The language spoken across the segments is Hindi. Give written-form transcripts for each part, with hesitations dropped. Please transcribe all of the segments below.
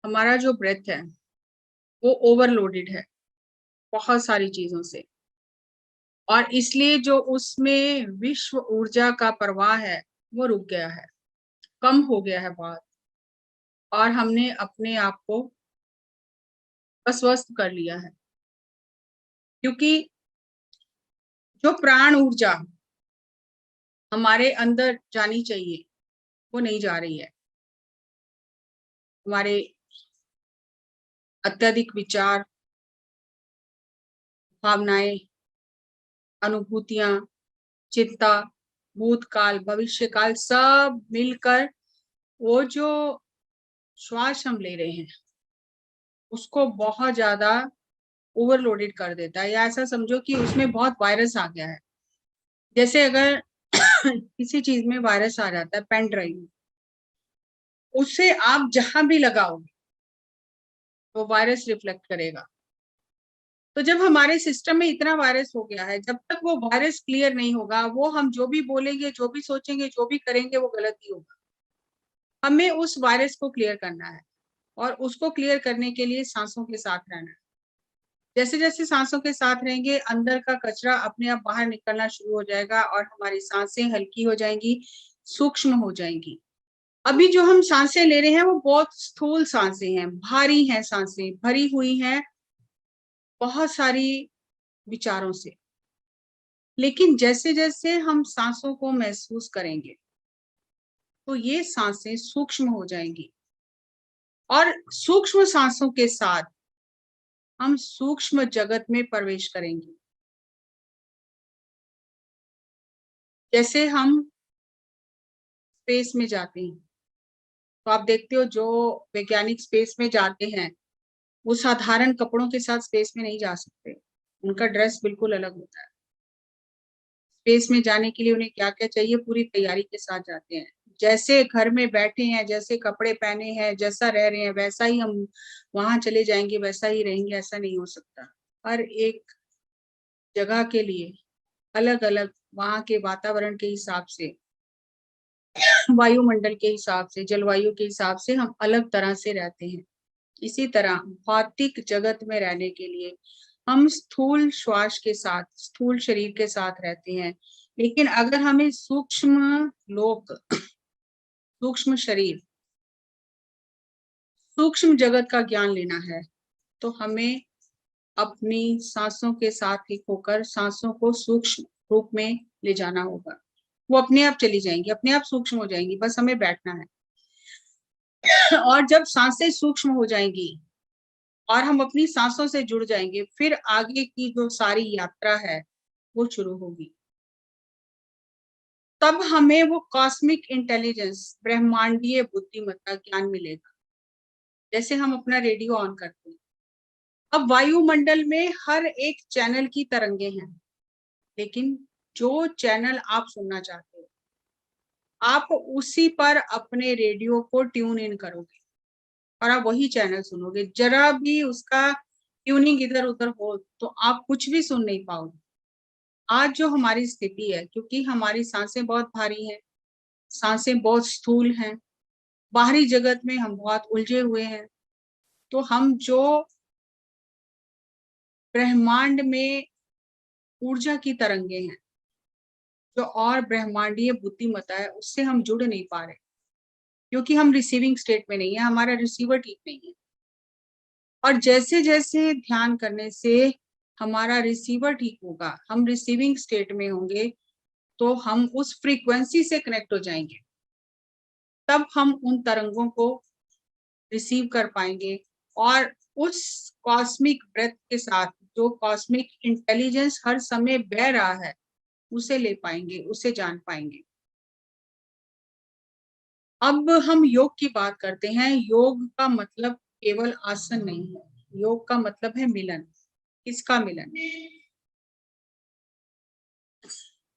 हमारा जो ब्रेथ है वो ओवरलोडेड है बहुत सारी चीजों से, और इसलिए जो उसमें विश्व ऊर्जा का प्रवाह है वो रुक गया है, कम हो गया है बहुत, और हमने अपने आप को अस्वस्थ कर लिया है। क्योंकि जो प्राण ऊर्जा हमारे अंदर जानी चाहिए वो नहीं जा रही है। हमारे अत्यधिक विचार, भावनाएं, अनुभूतियां, चिंता, भूतकाल, भविष्यकाल सब मिलकर वो जो श्वास हम ले रहे हैं उसको बहुत ज्यादा ओवरलोडेड कर देता है, या ऐसा समझो कि उसमें बहुत वायरस आ गया है। जैसे अगर किसी चीज में वायरस आ जाता है, पेन ड्राइव में, उसे आप जहां भी लगाओगे वो वायरस रिफ्लेक्ट करेगा। तो जब हमारे सिस्टम में इतना वायरस हो गया है, जब तक वो वायरस क्लियर नहीं होगा, वो हम जो भी बोलेंगे, जो भी सोचेंगे, जो भी करेंगे वो गलत ही होगा। हमें उस वायरस को क्लियर करना है, और उसको क्लियर करने के लिए सांसों के साथ रहना है। जैसे जैसे सांसों के साथ रहेंगे, अंदर का कचरा अपने आप बाहर निकलना शुरू हो जाएगा और हमारी सांसें हल्की हो जाएंगी, सूक्ष्म हो जाएंगी। अभी जो हम सांसें ले रहे हैं वो बहुत स्थूल सांसें हैं, भारी हैं, सांसें भरी हुई हैं बहुत सारी विचारों से। लेकिन जैसे जैसे हम सांसों को महसूस करेंगे तो ये सांसें सूक्ष्म हो जाएंगी, और सूक्ष्म सांसों के साथ हम सूक्ष्म जगत में प्रवेश करेंगे। जैसे हम स्पेस में जाते हैं, तो आप देखते हो जो वैज्ञानिक स्पेस में जाते हैं वो साधारण कपड़ों के साथ स्पेस में नहीं जा सकते, उनका ड्रेस बिल्कुल अलग होता है। स्पेस में जाने के लिए उन्हें क्या क्या चाहिए, पूरी तैयारी के साथ जाते हैं। जैसे घर में बैठे हैं, जैसे कपड़े पहने हैं, जैसा रह रहे हैं वैसा ही हम वहां चले जाएंगे, वैसा ही रहेंगे, ऐसा नहीं हो सकता। हर एक जगह के लिए अलग अलग वहां के वातावरण के हिसाब से, वायुमंडल के हिसाब से, जलवायु के हिसाब से हम अलग तरह से रहते हैं। इसी तरह भौतिक जगत में रहने के लिए हम स्थूल श्वास के साथ, स्थूल शरीर के साथ रहते हैं। लेकिन अगर हमें सूक्ष्म लोक, सूक्ष्म शरीर, सूक्ष्म जगत का ज्ञान लेना है, तो हमें अपनी सांसों के साथ ही होकर सांसों को सूक्ष्म रूप में ले जाना होगा। वो अपने आप चली जाएंगी, अपने आप सूक्ष्म हो जाएंगी, बस हमें बैठना है। और जब सांसें सूक्ष्म हो जाएंगी और हम अपनी सांसों से जुड़ जाएंगे, फिर आगे की जो सारी यात्रा है वो शुरू होगी। तब हमें वो कॉस्मिक इंटेलिजेंस, ब्रह्मांडीय बुद्धिमत्ता ज्ञान मिलेगा। जैसे हम अपना रेडियो ऑन करते हैं, अब वायुमंडल में हर एक चैनल की तरंगे हैं, लेकिन जो चैनल आप सुनना चाहते हो आप उसी पर अपने रेडियो को ट्यून इन करोगे और आप वही चैनल सुनोगे। जरा भी उसका ट्यूनिंग इधर उधर हो तो आप कुछ भी सुन नहीं पाओगे। आज जो हमारी स्थिति है, क्योंकि हमारी सांसें बहुत भारी हैं, सांसें बहुत स्थूल हैं, बाहरी जगत में हम बहुत उलझे हुए हैं, तो हम जो ब्रह्मांड में ऊर्जा की तरंगे हैं, जो और ब्रह्मांडीय बुद्धिमत्ता है, उससे हम जुड़ नहीं पा रहे, क्योंकि हम रिसीविंग स्टेट में नहीं है, हमारा रिसीवर ठीक नहीं है। और जैसे जैसे ध्यान करने से हमारा रिसीवर ठीक होगा, हम रिसीविंग स्टेट में होंगे, तो हम उस फ्रीक्वेंसी से कनेक्ट हो जाएंगे। तब हम उन तरंगों को रिसीव कर पाएंगे और उस कॉस्मिक ब्रेथ के साथ, जो कॉस्मिक इंटेलिजेंस हर समय बह रहा है, उसे ले पाएंगे, उसे जान पाएंगे। अब हम योग की बात करते हैं। योग का मतलब केवल आसन नहीं है, योग का मतलब है मिलन। किसका मिलन?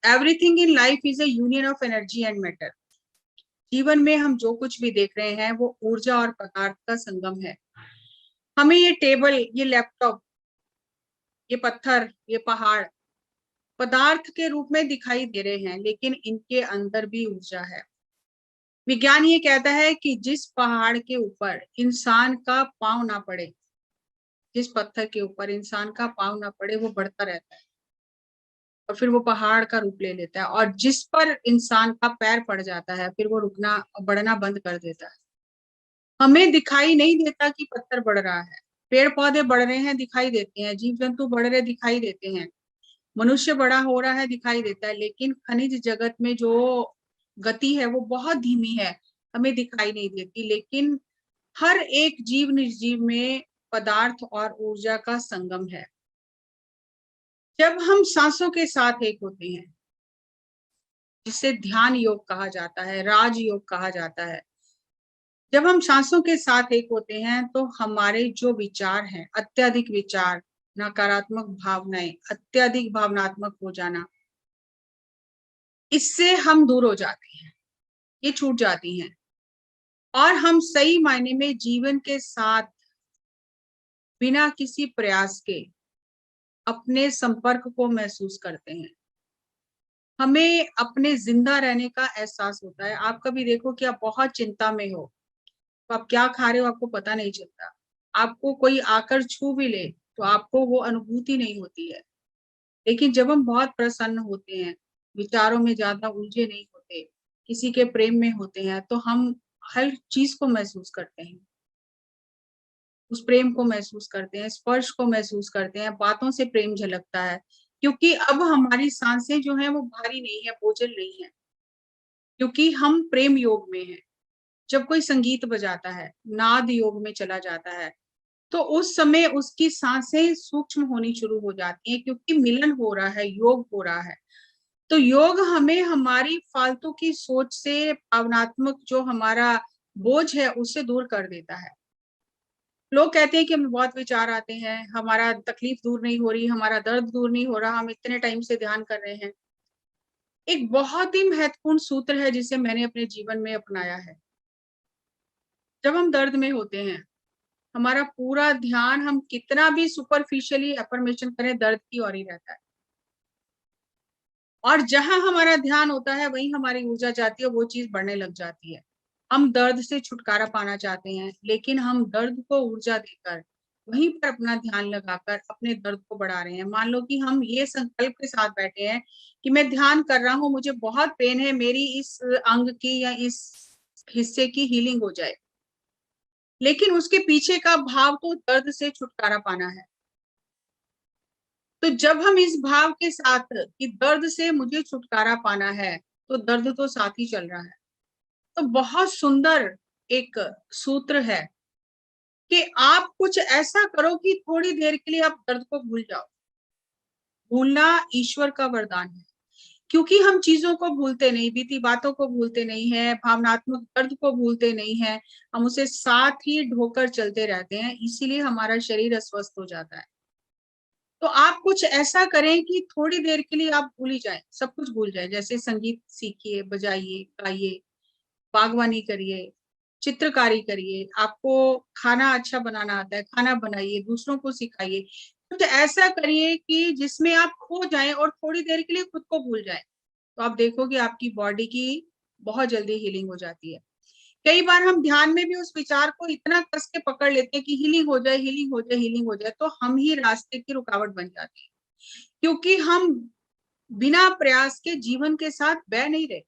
Everything in life is a union of energy and matter. जीवन में हम जो कुछ भी देख रहे हैं वो ऊर्जा और पदार्थ का संगम है। हमें ये टेबल, ये लैपटॉप, ये पत्थर, ये पहाड़ पदार्थ के रूप में दिखाई दे रहे हैं, लेकिन इनके अंदर भी ऊर्जा है। विज्ञान ये कहता है कि जिस पहाड़ के ऊपर इंसान का पाँव ना पड़े, जिस पत्थर के ऊपर इंसान का पाँव ना पड़े, वो बढ़ता रहता है और फिर वो पहाड़ का रूप ले लेता है, और जिस पर इंसान का पैर पड़ जाता है, फिर वो रुकना बढ़ना बंद कर देता है। हमें दिखाई नहीं देता कि पत्थर बढ़ रहा है, पेड़-पौधे बढ़ रहे हैं दिखाई देते हैं, जीव-जंतु बढ़ रहे दिखाई देते हैं, मनुष्य बड़ा हो रहा है दिखाई देता है, लेकिन खनिज जगत में जो गति है वो बहुत धीमी है, हमें दिखाई नहीं देती। लेकिन हर एक जीव निर्जीव में पदार्थ और ऊर्जा का संगम है। जब हम सांसों के साथ एक होते हैं, जिसे ध्यान योग कहा जाता है, राज योग कहा जाता है। जब हम सांसों के साथ एक होते हैं, तो हमारे जो विचार हैं, अत्यधिक विचार, नकारात्मक भावनाएं, अत्यधिक भावनात्मक हो जाना, इससे हम दूर हो जाते हैं, ये छूट जाती हैं और हम सही मायने में जीवन के साथ बिना किसी प्रयास के अपने संपर्क को महसूस करते हैं। हमें अपने जिंदा रहने का एहसास होता है। आप कभी देखो कि आप बहुत चिंता में हो, तो आप क्या खा रहे हो आपको पता नहीं चलता। आपको कोई आकर छू भी ले, तो आपको वो अनुभूति नहीं होती है। लेकिन जब हम बहुत प्रसन्न होते हैं, विचारों में ज़्यादा उलझे नहीं होते, किसी के प्रेम में होते हैं, तो हम हर चीज़ को महसूस करते हैं। उस प्रेम को महसूस करते हैं, स्पर्श को महसूस करते हैं, बातों से प्रेम झलकता है। क्योंकि अब हमारी साँसें जो हैं वो भारी नहीं है, बोझिल नहीं है, क्योंकि हम प्रेम योग में हैं। जब कोई संगीत बजाता है, नाद योग में चला जाता है, तो उस समय उसकी साँसें सूक्ष्म होनी शुरू हो जाती हैं, क्योंकि मिलन हो रहा है, योग हो रहा है। तो योग हमें हमारी फालतू की सोच से, भावनात्मक जो हमारा बोझ है, उससे दूर कर देता है। लोग कहते हैं कि हमें बहुत विचार आते हैं, हमारा तकलीफ दूर नहीं हो रही, हमारा दर्द दूर नहीं हो रहा, हम इतने टाइम से ध्यान कर रहे हैं। एक बहुत ही महत्वपूर्ण सूत्र है जिसे मैंने अपने जीवन में अपनाया है। जब हम दर्द में होते हैं, हमारा पूरा ध्यान, हम कितना भी सुपरफिशियली अफ़र्मेशन करें, दर्द की ओर ही रहता है। और जहाँ हमारा ध्यान होता है, वहीं हमारी ऊर्जा जाती है, वो चीज़ बढ़ने लग जाती है। हम दर्द से छुटकारा पाना चाहते हैं, लेकिन हम दर्द को ऊर्जा देकर, वहीं पर अपना ध्यान लगाकर अपने दर्द को बढ़ा रहे हैं। मान लो कि हम ये संकल्प के साथ बैठे हैं कि मैं ध्यान कर रहा हूँ, मुझे बहुत पेन है, मेरी इस अंग की या इस हिस्से की हीलिंग हो जाए। लेकिन उसके पीछे का भाव तो दर्द से छुटकारा पाना है। तो जब हम इस भाव के साथ कि दर्द से मुझे छुटकारा पाना है, तो दर्द तो साथ ही चल रहा है। तो बहुत सुंदर एक सूत्र है कि आप कुछ ऐसा करो कि थोड़ी देर के लिए आप दर्द को भूल जाओ। भूलना ईश्वर का वरदान है, क्योंकि हम चीज़ों को भूलते नहीं, बीती बातों को भूलते नहीं हैं, भावनात्मक दर्द को भूलते नहीं हैं, हम उसे साथ ही ढोकर चलते रहते हैं, इसीलिए हमारा शरीर अस्वस्थ हो जाता है। तो आप कुछ ऐसा करें कि थोड़ी देर के लिए आप भूल ही जाएँ, सब कुछ भूल जाएँ। जैसे संगीत सीखिए, बजाइए, गाइए, बागवानी करिए, चित्रकारी करिए, आपको खाना अच्छा बनाना आता है, खाना बनाइए, दूसरों को सिखाइए। कुछ ऐसा करिए कि जिसमें आप खो जाएँ और थोड़ी देर के लिए खुद को भूल जाएँ। तो आप देखोगे आपकी बॉडी की बहुत जल्दी हीलिंग हो जाती है। कई बार हम ध्यान में भी उस विचार को इतना कस के पकड़ लेते हैं कि हीलिंग हो जाए, हीलिंग हो जाए, हीलिंग हो जाए, तो हम ही रास्ते की रुकावट बन जाते हैं। क्योंकि हम बिना प्रयास के जीवन के साथ बह नहीं रहे।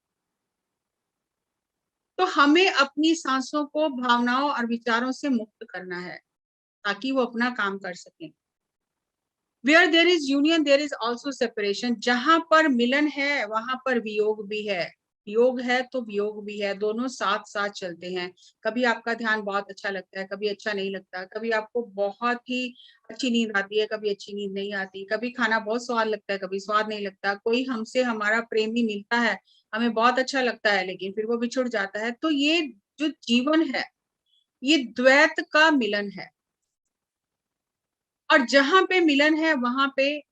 तो हमें अपनी सांसों को भावनाओं और विचारों से मुक्त करना है, ताकि वो अपना काम कर सकें। Where there is union there is also separation. जहां पर मिलन है, वहां पर वियोग भी है। योग है तो वियोग भी है, दोनों साथ साथ चलते हैं। कभी आपका ध्यान बहुत अच्छा लगता है, कभी अच्छा नहीं लगता, कभी आपको बहुत ही अच्छी नींद आती है, कभी अच्छी नींद नहीं आती, कभी खाना बहुत स्वाद लगता है, कभी स्वाद नहीं लगता, कोई हमसे हमारा प्रेमी मिलता है, हमें बहुत अच्छा लगता है, लेकिन फिर वो बिछुड़ जाता है। तो ये जो जीवन है, ये द्वैत का मिलन है, और जहां पे मिलन है वहां पे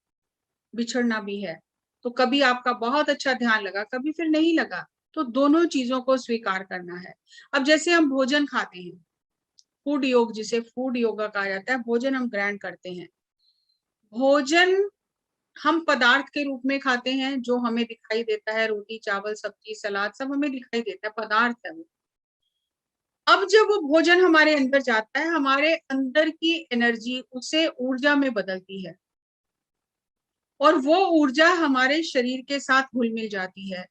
बिछड़ना भी है। तो कभी आपका बहुत अच्छा ध्यान लगा, कभी फिर नहीं लगा, तो दोनों चीज़ों को स्वीकार करना है। अब जैसे हम भोजन खाते हैं, फूड योग, जिसे फूड योगा कहा जाता है, भोजन हम ग्रहण करते हैं। भोजन हम पदार्थ के रूप में खाते हैं, जो हमें दिखाई देता है, रोटी, चावल, सब्जी, सलाद सब हमें दिखाई देता है, पदार्थ है वो। अब जब वो भोजन हमारे अंदर जाता है, हमारे अंदर की एनर्जी उसे ऊर्जा में बदलती है और वो ऊर्जा हमारे शरीर के साथ घुल-मिल जाती है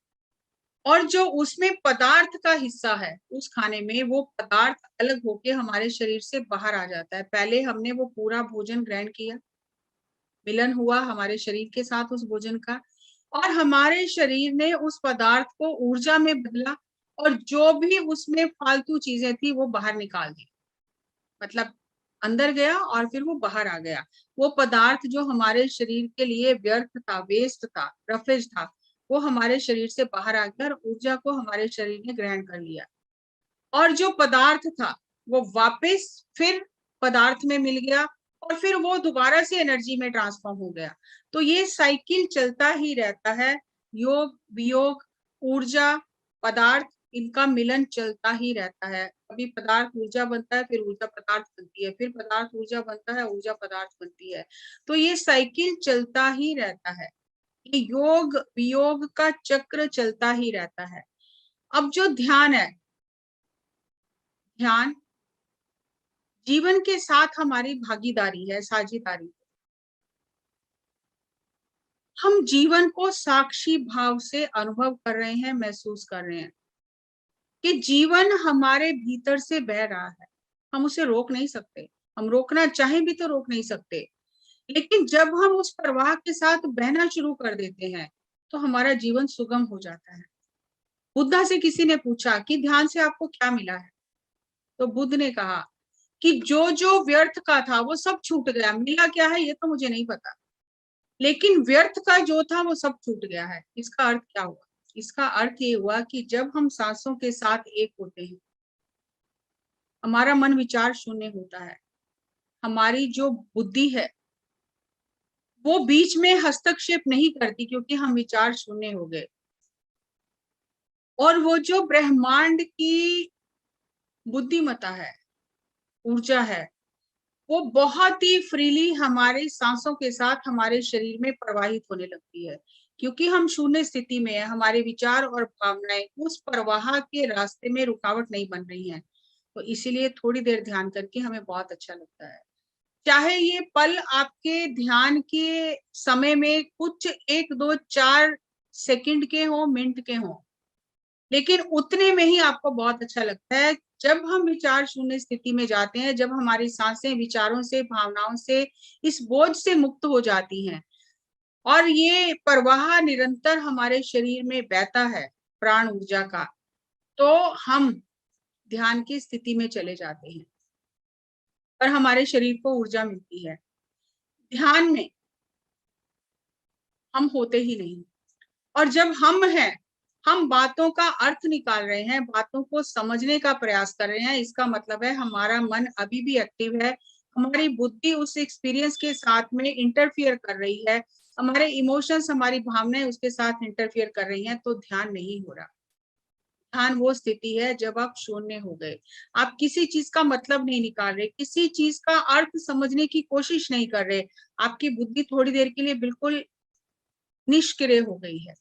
और जो उसमें पदार्थ का हिस्सा है, उस खाने में वो पदार्थ अलग होके हमारे शरीर से बाहर आ जाता है। पहले हमने वो पूरा भोजन ग्रहण किया, मिलन हुआ हमारे शरीर के साथ उस भोजन का और हमारे शरीर ने उस पदार्थ को ऊर्जा में बदला और जो भी उसमें फालतू चीजें थी वो बाहर निकाल दी। मतलब अंदर गया और फिर वो बाहर आ गया। वो पदार्थ जो हमारे शरीर के लिए व्यर्थ था, वेस्ट था, रफेज था, वो हमारे शरीर से बाहर आ गया और ऊर्जा को हमारे शरीर ने ग्रहण कर लिया। और जो पदार्थ था, वो वापस फिर पदार्थ में मिल गया और फिर वो दोबारा से एनर्जी में ट्रांसफॉर्म हो गया। तो ये साइकिल चलता ही रहता है। योग, वियोग, ऊर्जा, पदार्थ इनका मिलन चलता ही रहता है। कभी पदार्थ ऊर्जा बनता है, फिर ऊर्जा पदार्थ बनती है, फिर पदार्थ ऊर्जा बनता है, ऊर्जा पदार्थ बनती है। तो ये साइकिल चलता ही रहता है। ये योग, वियोग का चक्र चलता ही रहता है। अब जो ध्यान है, ध्यान जीवन के साथ हमारी भागीदारी है, साझेदारी। हम जीवन को साक्षी भाव से अनुभव कर रहे हैं, महसूस कर रहे हैं कि जीवन हमारे भीतर से बह रहा है। हम उसे रोक नहीं सकते। हम रोकना चाहें भी तो रोक नहीं सकते। लेकिन जब हम उस प्रवाह के साथ बहना शुरू कर देते हैं, तो हमारा जीवन सुगम हो जाता है। बुद्धा से किसी ने पूछा कि ध्यान से आपको क्या मिला है? तो बुद्ध ने कहा कि जो व्यर्थ का था वो सब छूट गया। मिला क्या है ये तो मुझे नहीं पता। लेकिन व्यर्थ का जो था वो सब छूट गया है। इसका अर्थ क्या हुआ? इसका अर्थ ये हुआ कि जब हम सांसों के साथ एक होते हैं, हमारा मन विचार शून्य होता है। हमारी जो बुद्धि है, वो बीच में हस्तक्षेप नहीं करती क्योंकि हम विचार शून्य हो गए। और वो जो ब्रह्मांड की बुद्धिमत्ता है, ऊर्जा है, वो बहुत ही फ्रीली हमारे सांसों के साथ हमारे शरीर में प्रवाहित होने लगती है। क्योंकि हम शून्य स्थिति में है, हमारे विचार और भावनाएं उस प्रवाह के रास्ते में रुकावट नहीं बन रही हैं। तो इसीलिए थोड़ी देर ध्यान करके हमें बहुत अच्छा लगता है। चाहे ये पल आपके ध्यान के समय में कुछ 1, 2, 4 सेकंड के हों, मिनट के हों, लेकिन उतने में ही आपको बहुत अच्छा लगता है। जब हम विचार शून्य स्थिति में जाते हैं, जब हमारी सांसें विचारों से, भावनाओं से, इस बोझ से मुक्त हो जाती हैं और ये प्रवाह निरंतर हमारे शरीर में बहता है, प्राण ऊर्जा का, तो हम ध्यान की स्थिति में चले जाते हैं और हमारे शरीर को ऊर्जा मिलती है। ध्यान में हम होते ही नहीं और जब हम हैं, हम बातों का अर्थ निकाल रहे हैं, बातों को समझने का प्रयास कर रहे हैं, इसका मतलब है हमारा मन अभी भी एक्टिव है, हमारी बुद्धि उस एक्सपीरियंस के साथ में इंटरफियर कर रही है, हमारे इमोशंस, हमारी भावनाएं उसके साथ इंटरफियर कर रही हैं, तो ध्यान नहीं हो रहा। ध्यान वो स्थिति है जब आप शून्य हो गए। आप किसी चीज का मतलब नहीं निकाल रहे, किसी चीज का अर्थ समझने की कोशिश नहीं कर रहे। आपकी बुद्धि थोड़ी देर के लिए बिल्कुल निष्क्रिय हो गई है।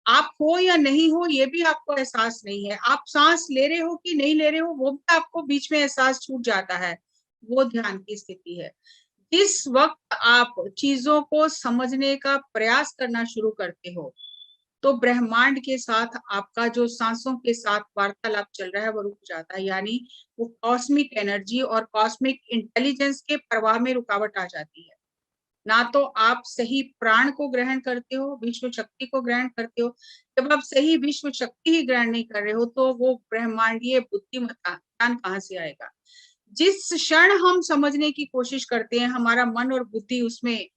आप हो या नहीं हो ये भी आपको एहसास नहीं है। आप सांस ले रहे हो कि नहीं ले रहे हो वो भी आपको बीच में एहसास छूट जाता है। वो ध्यान की स्थिति है। जिस वक्त आप चीजों को समझने का प्रयास करना शुरू करते हो, तो ब्रह्मांड के साथ आपका जो सांसों के साथ वार्तालाप चल रहा है वो रुक जाता है। यानी वो कॉस्मिक एनर्जी और कॉस्मिक इंटेलिजेंस के प्रवाह में रुकावट आ जाती है। ना तो आप सही प्राण को ग्रहण करते हो, विश्व शक्ति को ग्रहण करते हो। जब आप सही विश्व शक्ति ही ग्रहण नहीं कर रहे हो, तो वो ब्रह्मांडीय बुद्धिमत्ता ज्ञान कहाँ से आएगा? जिस क्षण हम समझने की कोशिश करते हैं, हमारा मन और बुद्धि उसमें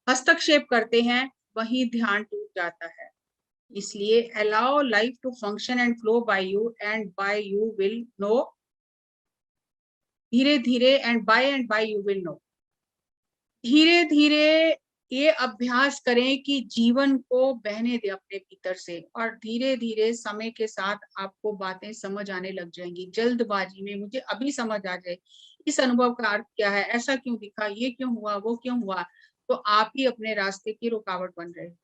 हस्तक्षेप करते हैं, वही ध्यान टूट जाता है। इसलिए allow life to function and flow by you and by you will know. धीरे धीरे and by you will know. धीरे धीरे ये अभ्यास करें कि जीवन को बहने दे अपने भीतर से और धीरे धीरे समय के साथ आपको बातें समझ आने लग जाएंगी। जल्दबाजी में मुझे अभी समझ आ जाए इस अनुभव का अर्थ क्या है, ऐसा क्यों दिखा, ये क्यों हुआ, वो क्यों हुआ, तो आप ही अपने रास्ते की रुकावट बन रहे हो।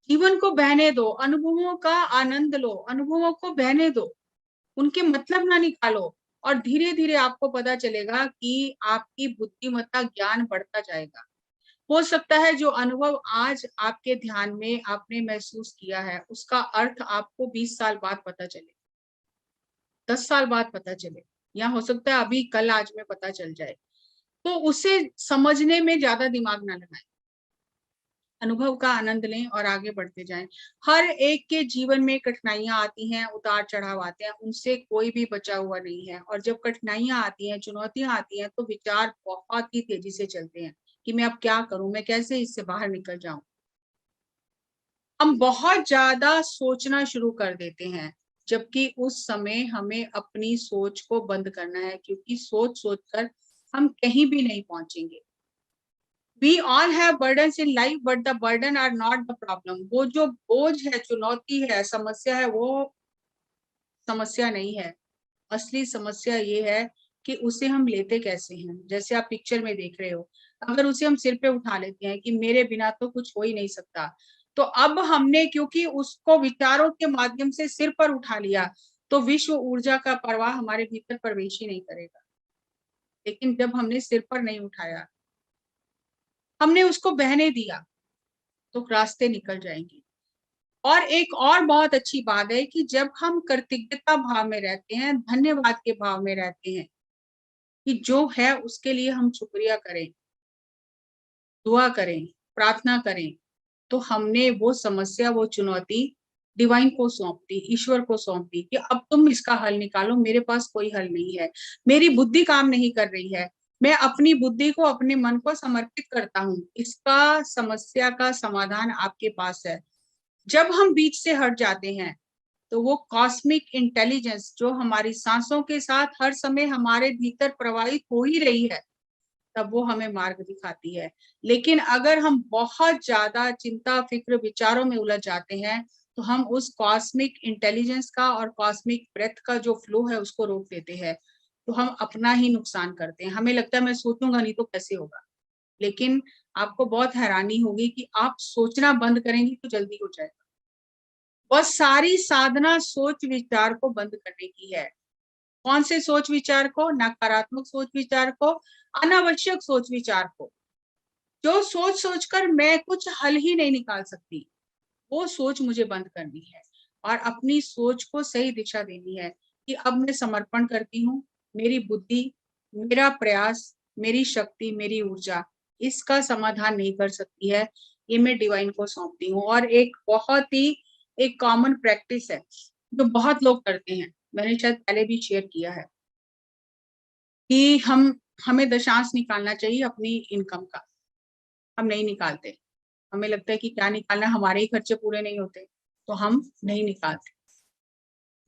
जीवन को बहने दो, अनुभवों का आनंद लो, अनुभवों को बहने दो, उनके मतलब ना निकालो और धीरे-धीरे आपको पता चलेगा कि आपकी बुद्धिमत्ता, ज्ञान बढ़ता जाएगा। हो सकता है जो अनुभव आज आपके ध्यान में आपने महसूस किया है, उसका अर्थ आपको 20 साल बाद पता चले, 10 साल बाद पता चले, या हो सकता है अभी कल आज में पता चल जाए। तो उसे समझने में ज़्यादा दिमाग ना लगाएँ। अनुभव का आनंद लें और आगे बढ़ते जाएँ। हर एक के जीवन में कठिनाइयाँ आती हैं, उतार-चढ़ाव आते हैं, उनसे कोई भी बचा हुआ नहीं है और जब कठिनाइयाँ आती हैं, चुनौतियाँ आती हैं, तो विचार बहुत ही तेज़ी से चलते हैं कि मैं अब क्या करूँ? मैं कैसे इससे बाहर निकल जाऊँ? हम बहुत ज़्यादा सोचना शुरू कर देते हैं, जबकि उस समय हमें अपनी सोच को बंद करना है क्योंकि सोच-सोच कर हम कहीं भी नहीं पहुँचेंगे। We all have burdens in life, but the burden are not the problem. वो जो बोझ है, चुनौती है, समस्या है, वो समस्या नहीं है। असली समस्या ये है कि उसे हम लेते कैसे हैं। जैसे आप पिक्चर में देख रहे हो, अगर उसे हम सिर पे उठा लेते हैं कि मेरे बिना तो कुछ हो ही नहीं सकता, तो अब हमने क्योंकि उसको विचारों के माध्यम से सिर पर उठा लिया, तो विश्व ऊर्जा का प्रवाह हमारे भीतर प्रवेश ही नहीं करेगा। लेकिन जब हमने सिर पर नहीं उठाया, हमने उसको बहने दिया, तो रास्ते निकल जाएँगे। और एक और बहुत अच्छी बात है कि जब हम कृतज्ञता भाव में रहते हैं, धन्यवाद के भाव में रहते हैं, कि जो है उसके लिए हम शुक्रिया करें, दुआ करें, प्रार्थना करें, तो हमने वो समस्या, वो चुनौती डिवाइन को सौंप दी, ईश्वर को सौंप दी कि अब तुम इसका हल निकालो, मेरे पास कोई हल नहीं है। मेरी बुद्धि काम नहीं कर रही है। मैं अपनी बुद्धि को, अपने मन को समर्पित करता हूँ। इसका समस्या का समाधान आपके पास है। जब हम बीच से हट जाते हैं, तो वो कॉस्मिक इंटेलिजेंस जो हमारी सांसों के साथ हर समय हमारे भीतर प्रवाहित हो ही रही है, तब वो हमें मार्ग दिखाती है। लेकिन अगर हम बहुत ज़्यादा चिंता, फ़िक्र, विचारों में उलझ जाते हैं, तो हम उस कॉस्मिक इंटेलिजेंस का और कॉस्मिक ब्रेथ का जो फ्लो है, उसको रोक देते हैं। तो हम अपना ही नुकसान करते हैं। हमें लगता है मैं सोचूँगा नहीं तो कैसे होगा? लेकिन आपको बहुत हैरानी होगी कि आप सोचना बंद करेंगी तो जल्दी हो जाएगा। और सारी साधना सोच विचार को बंद करने की है। कौन से सोच विचार को? नकारात्मक सोच विचार को, अनावश्यक सोच विचार को। जो सोच-सोच कर मैं कुछ हल ही नहीं निकाल सकती, वो सोच मुझे बंद करनी है और अपनी सोच को सही दिशा देनी है कि अब मैं समर्पण करती हूँ, मेरी बुद्धि, मेरा प्रयास, मेरी शक्ति, मेरी ऊर्जा इसका समाधान नहीं कर सकती है, ये मैं डिवाइन को सौंपती हूँ। और एक बहुत ही एक कॉमन प्रैक्टिस है, जो बहुत लोग करते हैं, मैंने शायद पहले भी शेयर किया है, कि हमें दशांश निकालना चाहिए अपनी इनकम का, हम नहीं निकालते। हमें लगता है कि क्या निकालना है, हमारे ही खर्चे पूरे नहीं होते, तो हम नहीं निकालते।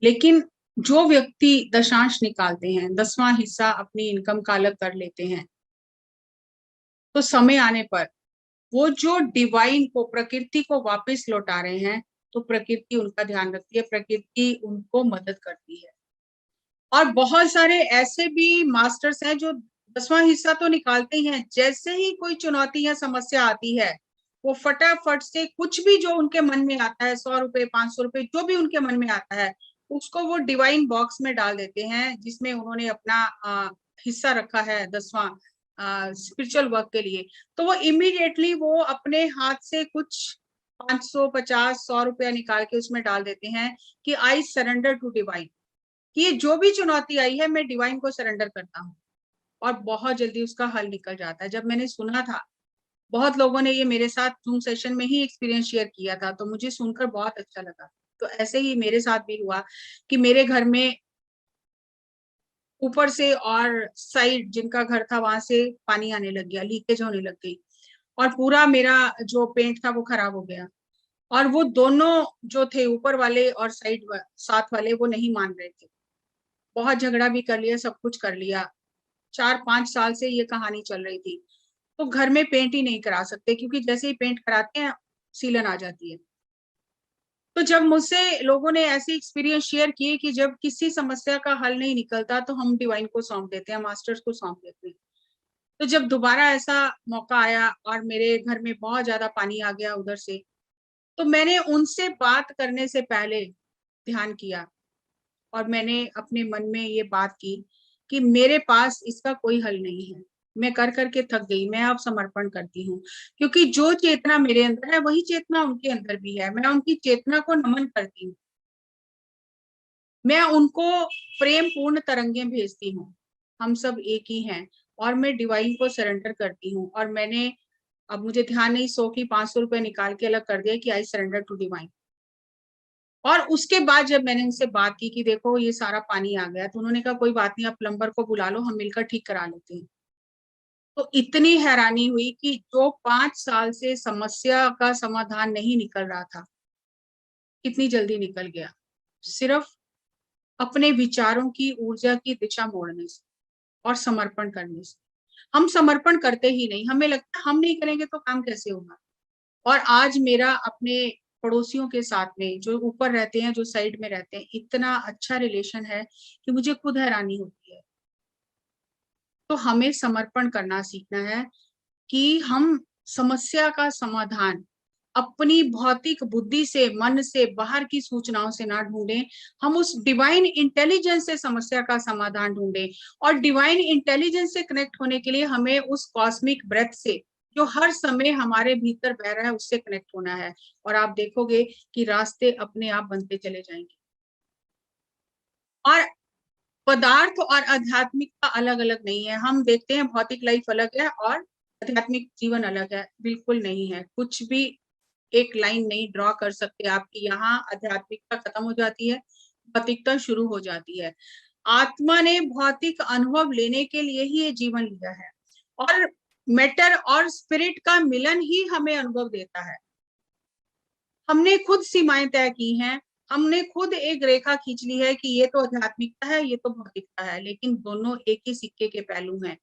लेकिन जो व्यक्ति दशांश निकालते हैं, 10वां हिस्सा अपनी इनकम का अलग कर लेते हैं, तो समय आने पर वो जो डिवाइन को, प्रकृति को वापस लौटा रहे हैं, तो प्रकृति उनका ध्यान रखती है, प्रकृति उनको मदद करती है। और बहुत सारे ऐसे भी मास्टर्स हैं जो 10वां हिस्सा तो निकालते ही हैं, जैसे ही कोई चुनौती या समस्या आती है, वो फटाफट से कुछ भी जो उनके मन में आता है, ₹100, ₹500 जो भी उनके मन में आता है, उसको वो डिवाइन बॉक्स में डाल देते हैं, जिसमें उन्होंने अपना हिस्सा रखा है 10वां स्पिरिचुअल वर्क के लिए। तो वो इमीडिएटली वो अपने हाथ से कुछ 500, 50, ₹100 निकाल के उसमें डाल देते हैं कि आई सरेंडर टू डिवाइन। कि ये जो भी चुनौती आई है मैं डिवाइन को सरेंडर करता हूँ और बहुत जल्दी उसका हल निकल जाता है। जब मैंने सुना था, बहुत लोगों ने ये मेरे साथ ज़ूम सेशन में ही एक्सपीरियंस शेयर किया था, तो मुझे सुनकर बहुत अच्छा लगा। तो ऐसे ही मेरे साथ भी हुआ कि मेरे घर में ऊपर से और साइड जिनका घर था वहाँ से पानी आने लग गया, लीकेज होने लग गई और पूरा मेरा जो पेंट था वो खराब हो गया। और वो दोनों जो थे ऊपर वाले और साइड व साथ वाले वो नहीं मान रहे थे। बहुत झगड़ा भी कर लिया, सब कुछ कर लिया। 4-5 साल से ये कहानी चल रही थी। तो घर में पेंट ही नहीं करा सकते क्योंकि जैसे ही पेंट कराते हैं, सीलन आ जाती है। तो जब मुझसे लोगों ने ऐसे एक्सपीरियंस शेयर किए कि जब किसी समस्या का हल नहीं निकलता तो हम डिवाइन को सौंप देते हैं, मास्टर्स को सौंप देते हैं। तो जब दोबारा ऐसा मौका आया और मेरे घर में बहुत ज्यादा पानी आ गया उधर से, तो मैंने उनसे बात करने से पहले ध्यान किया और मैंने अपने मन में ये बात की कि मेरे पास इसका कोई हल नहीं है, मैं कर करके थक गई, मैं अब समर्पण करती हूँ। क्योंकि जो चेतना मेरे अंदर है वही चेतना उनके अंदर भी है, मैं उनकी चेतना को नमन करती हूँ, मैं उनको प्रेम पूर्ण तरंगें भेजती हूँ, हम सब एक ही हैं और मैं डिवाइन को सरेंडर करती हूँ। और मैंने, अब मुझे ध्यान नहीं, 100 की 500 रुपए निकाल के अलग कर दिया कि आई सरेंडर टू डिवाइन। और उसके बाद जब मैंने उनसे बात की कि देखो ये सारा पानी आ गया, तो उन्होंने कहा कोई बात नहीं, आप प्लम्बर को बुला लो, हम मिलकर ठीक करा लेते हैं। तो इतनी हैरानी हुई कि जो 5 साल से समस्या का समाधान नहीं निकल रहा था, कितनी जल्दी निकल गया, सिर्फ अपने विचारों की ऊर्जा की दिशा मोड़ने से और समर्पण करने से। हम समर्पण करते ही नहीं, हमें लगता है हम नहीं करेंगे तो काम कैसे होगा। और आज मेरा अपने पड़ोसियों के साथ में, जो ऊपर रहते हैं, जो साइड में रहते हैं, इतना अच्छा रिलेशन है कि मुझे खुद हैरानी होती है। तो हमें समर्पण करना सीखना है कि हम समस्या का समाधान अपनी भौतिक बुद्धि से, मन से, बाहर की सूचनाओं से ना ढूंढें, हम उस डिवाइन इंटेलिजेंस से समस्या का समाधान ढूंढें। और डिवाइन इंटेलिजेंस से कनेक्ट होने के लिए हमें उस कॉस्मिक ब्रेथ से, जो हर समय हमारे भीतर बह रहा है, उससे कनेक्ट होना है। और आप देखोगे कि रास्ते अपने आप बनते चले जाएंगे। और पदार्थ और आध्यात्मिकता अलग अलग नहीं है। हम देखते हैं भौतिक लाइफ अलग है और आध्यात्मिक जीवन अलग है, बिल्कुल नहीं है। कुछ भी एक लाइन नहीं ड्रॉ कर सकते आप कि यहाँ आध्यात्मिकता खत्म हो जाती है, भौतिकता शुरू हो जाती है। आत्मा ने भौतिक अनुभव लेने के लिए ही ये जीवन लिया है और मैटर और स्पिरिट का मिलन ही हमें अनुभव देता है। हमने खुद सीमाएं तय की हैं, हमने खुद एक रेखा खींच ली है कि ये तो आध्यात्मिकता है, ये तो भौतिकता है, लेकिन दोनों एक ही सिक्के के पहलू हैं।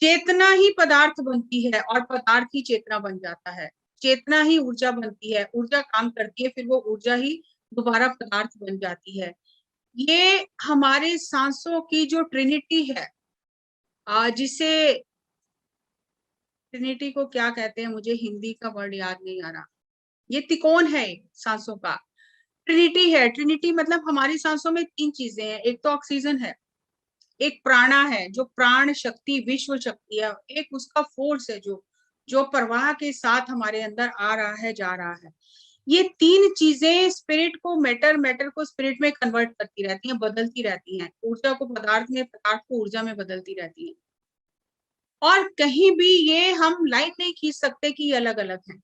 चेतना ही पदार्थ बनती है और पदार्थ ही चेतना बन जाता है। चेतना ही ऊर्जा बनती है, ऊर्जा काम करती है, फिर वो ऊर्जा ही दोबारा पदार्थ बन जाती है। ये हमारे सांसों की जो ट्रिनिटी है, जिसे ट्रिनिटी को क्या कहते हैं, मुझे हिंदी का वर्ड याद नहीं आ रहा। ये त्रिकोण है सांसों का, ट्रिनिटी है। ट्रिनिटी मतलब हमारी सांसों में 3 चीजें हैं, एक तो ऑक्सीजन है, एक प्राणा है जो प्राण शक्ति, विश्व शक्ति है, एक उसका फोर्स है जो जो प्रवाह के साथ हमारे अंदर आ रहा है, जा रहा है। ये 3 चीजें स्पिरिट को मैटर, मैटर को स्पिरिट में कन्वर्ट करती रहती हैं, बदलती रहती हैं, ऊर्जा को पदार्थ में, पदार्थ को ऊर्जा में बदलती रहती है। और कहीं भी ये हम लाइन नहीं खींच सकते कि ये अलग अलग है।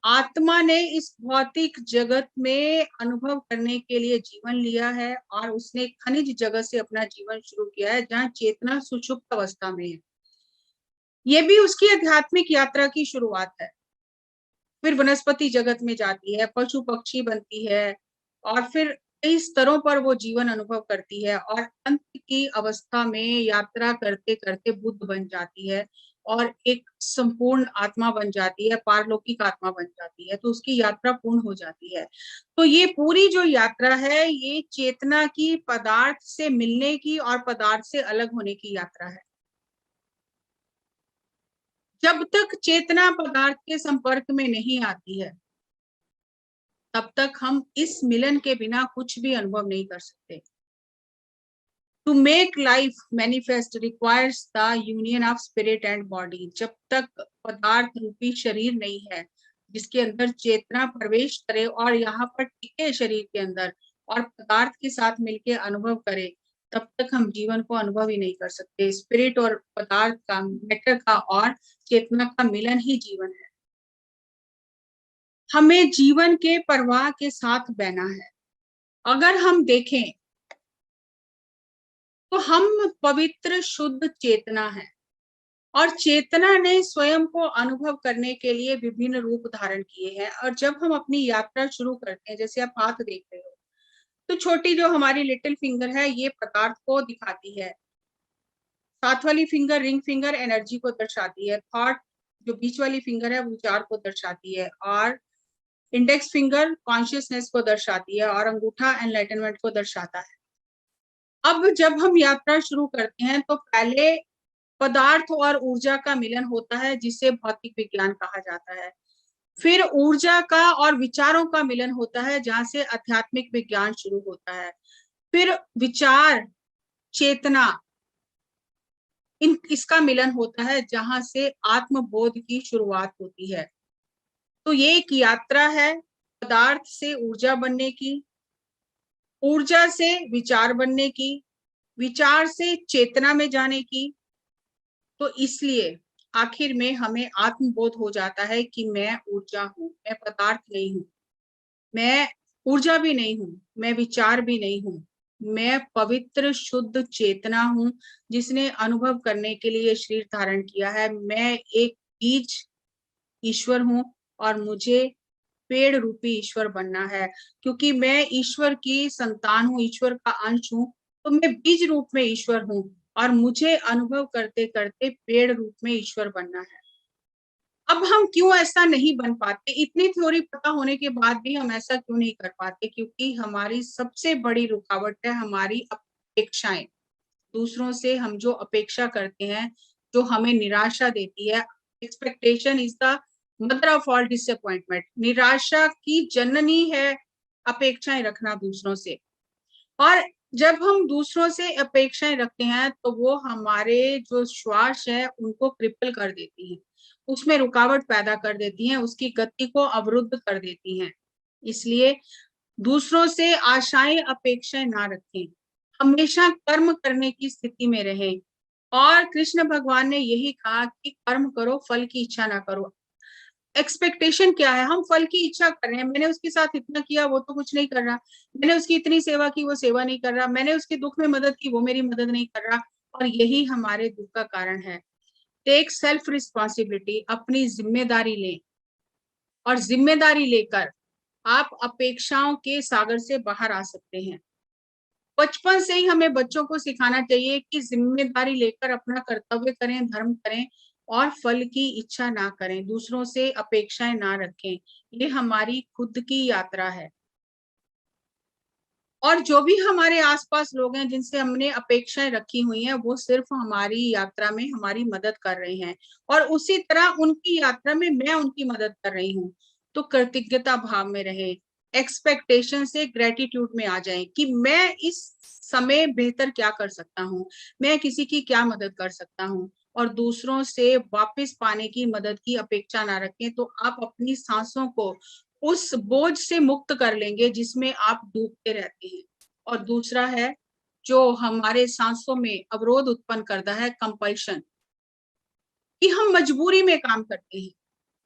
आत्मा ने इस भौतिक जगत में अनुभव करने के लिए जीवन लिया है और उसने खनिज जगत से अपना जीवन शुरू किया है, जहाँ चेतना सुषुप्त अवस्था में है। ये भी उसकी आध्यात्मिक यात्रा की शुरुआत है। फिर वनस्पति जगत में जाती है, पशु पक्षी बनती है और फिर कई स्तरों पर वो जीवन अनुभव करती है और अंत की अवस्था में यात्रा करते करते बुद्ध बन जाती है और एक संपूर्ण आत्मा बन जाती है, पारलौकिक आत्मा बन जाती है। तो उसकी यात्रा पूर्ण हो जाती है। तो ये पूरी जो यात्रा है, ये चेतना की पदार्थ से मिलने की और पदार्थ से अलग होने की यात्रा है। जब तक चेतना पदार्थ के संपर्क में नहीं आती है, तब तक हम इस मिलन के बिना कुछ भी अनुभव नहीं कर सकते। To make life manifest requires the union of spirit and body. जब तक पदार्थ रूपी शरीर नहीं है जिसके अंदर चेतना प्रवेश करे और यहाँ पर टिके शरीर के अंदर और पदार्थ के साथ मिलके अनुभव करे, तब तक हम जीवन को अनुभव ही नहीं कर सकते। स्पिरिट और पदार्थ का, मैटर का और चेतना का मिलन ही जीवन है। हमें जीवन के प्रवाह के साथ बहना है। अगर हम देखें तो हम पवित्र शुद्ध चेतना है और चेतना ने स्वयं को अनुभव करने के लिए विभिन्न रूप धारण किए हैं। और जब हम अपनी यात्रा शुरू करते हैं, जैसे आप हाथ देख रहे हो, तो छोटी जो हमारी लिटिल फिंगर है, ये पदार्थ को दिखाती है। 7 वाली फिंगर, रिंग फिंगर, एनर्जी को दर्शाती है। थॉट, जो बीच वाली फिंगर है, विचार को दर्शाती है। और इंडेक्स फिंगर कॉन्शियसनेस को दर्शाती है और अंगूठा एनलाइटनमेंट को दर्शाता है। अब जब हम यात्रा शुरू करते हैं तो पहले पदार्थ और ऊर्जा का मिलन होता है जिसे भौतिक विज्ञान कहा जाता है। फिर ऊर्जा का और विचारों का मिलन होता है जहां से आध्यात्मिक विज्ञान शुरू होता है। फिर विचार, चेतना, इसका मिलन होता है जहां से आत्मबोध की शुरुआत होती है। तो ये एक यात्रा है पदार्थ से ऊर्जा बनने की, ऊर्जा से विचार बनने की, विचार से चेतना में जाने की। तो इसलिए आखिर में हमें आत्मबोध हो जाता है कि मैं ऊर्जा हूं, मैं पदार्थ नहीं हूं, मैं ऊर्जा भी नहीं हूं, मैं विचार भी नहीं हूं, मैं पवित्र शुद्ध चेतना हूं जिसने अनुभव करने के लिए शरीर धारण किया है। मैं एक बीज ईश्वर हूं और मुझे पेड़ रूपी ईश्वर बनना है, क्योंकि मैं ईश्वर की संतान हूं, ईश्वर का अंश हूं। तो मैं बीज रूप में ईश्वर हूं और मुझे अनुभव करते करते पेड़ रूप में ईश्वर बनना है। अब हम क्यों ऐसा नहीं बन पाते? इतनी थ्योरी पता होने के बाद भी हम ऐसा क्यों नहीं कर पाते? क्योंकि हमारी सबसे बड़ी रुकावट है हमारी अपेक्षाएं। दूसरों से हम जो अपेक्षा करते हैं, जो हमें निराशा देती है। Expectation is the mother of all disappointment. निराशा की जननी है अपेक्षाएं रखना दूसरों से। और जब हम दूसरों से अपेक्षाएं रखते हैं तो वो हमारे जो श्वास है उनको क्रिपल कर देती हैं, उसमें रुकावट पैदा कर देती हैं, उसकी गति को अवरुद्ध कर देती हैं। इसलिए दूसरों से आशाएं अपेक्षाएं ना रखें, हमेशा कर्म करने की स्थिति में रहें। और कृष्ण भगवान ने यही कहा कि कर्म करो, फल की इच्छा ना करो। एक्सपेक्टेशन क्या है? हम फल की इच्छा कर रहे हैं, मैंने उसके साथ इतना किया, वो तो कुछ नहीं कर रहा, मैंने उसकी इतनी सेवा की, वो सेवा नहीं कर रहा, मैंने उसके दुख में मदद की, वो मेरी मदद नहीं कर रहा। और यही हमारे दुख का कारण है। टेक सेल्फ रिस्पॉन्सिबिलिटी, अपनी जिम्मेदारी लें और जिम्मेदारी लेकर आप अपेक्षाओं के सागर से बाहर आ सकते हैं। बचपन से ही हमें बच्चों को सिखाना चाहिए कि जिम्मेदारी लेकर अपना कर्तव्य करें, धर्म करें और फल की इच्छा ना करें, दूसरों से अपेक्षाएं ना रखें। ये हमारी खुद की यात्रा है। और जो भी हमारे आसपास लोग हैं जिनसे हमने अपेक्षाएं रखी हुई हैं, वो सिर्फ हमारी यात्रा में हमारी मदद कर रहे हैं और उसी तरह उनकी यात्रा में मैं उनकी मदद कर रही हूँ। तो कृतज्ञता भाव में रहे, एक्सपेक्टेशन से ग्रेटिट्यूड में आ जाए कि मैं इस समय बेहतर क्या कर सकता हूँ, मैं किसी की क्या मदद कर सकता हूँ। और दूसरों से वापस पाने की मदद की अपेक्षा ना रखें, तो आप अपनी सांसों को उस बोझ से मुक्त कर लेंगे जिसमें आप डूबते रहते हैं। और दूसरा है जो हमारे सांसों में अवरोध उत्पन्न करता है, कंपल्शन, कि हम मजबूरी में काम करते हैं।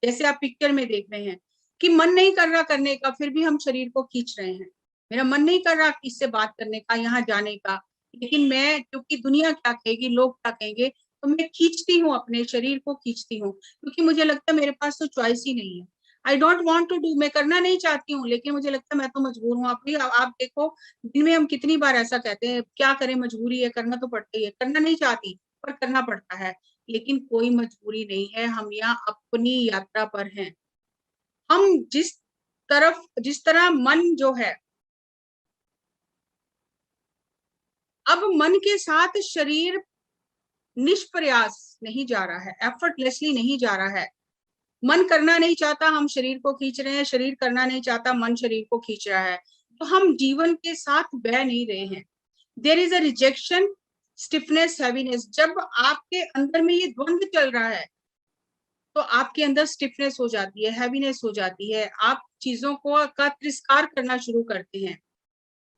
जैसे आप पिक्चर में देख रहे हैं कि मन नहीं कर रहा करने का, फिर भी हम शरीर को खींच रहे हैं। मेरा मन नहीं कर रहा इससे बात करने का, यहाँ जाने का, लेकिन मैं, क्योंकि दुनिया क्या कहेगी, लोग क्या कहेंगे, तो मैं खींचती हूँ, अपने शरीर को खींचती हूँ, क्योंकि मुझे लगता है मेरे पास तो चॉइस ही नहीं है। I don't want to do, मैं करना नहीं चाहती हूँ, लेकिन मुझे लगता है मैं तो मजबूर हूँ। आप देखो दिन में हम कितनी बार ऐसा कहते हैं, क्या करें, मजबूरी है, करना तो पड़ता ही है, करना नहीं चाहती पर करना पड़ता है। लेकिन कोई मजबूरी नहीं है, हम यहाँ अपनी यात्रा पर हैं। हम जिस तरह मन जो है, अब मन के साथ शरीर निष्प्रयास नहीं जा रहा है, एफर्टलेसली नहीं जा रहा है। मन करना नहीं चाहता, हम शरीर को खींच रहे हैं, शरीर करना नहीं चाहता, मन शरीर को खींच रहा है। तो हम जीवन के साथ बह नहीं रहे हैं। There is a rejection, stiffness, heaviness. जब आपके अंदर में ये द्वंद्व चल रहा है तो आपके अंदर स्टिफनेस हो जाती है, हैवीनेस हो जाती है, आप चीजों को का तिरस्कार करना शुरू करते हैं।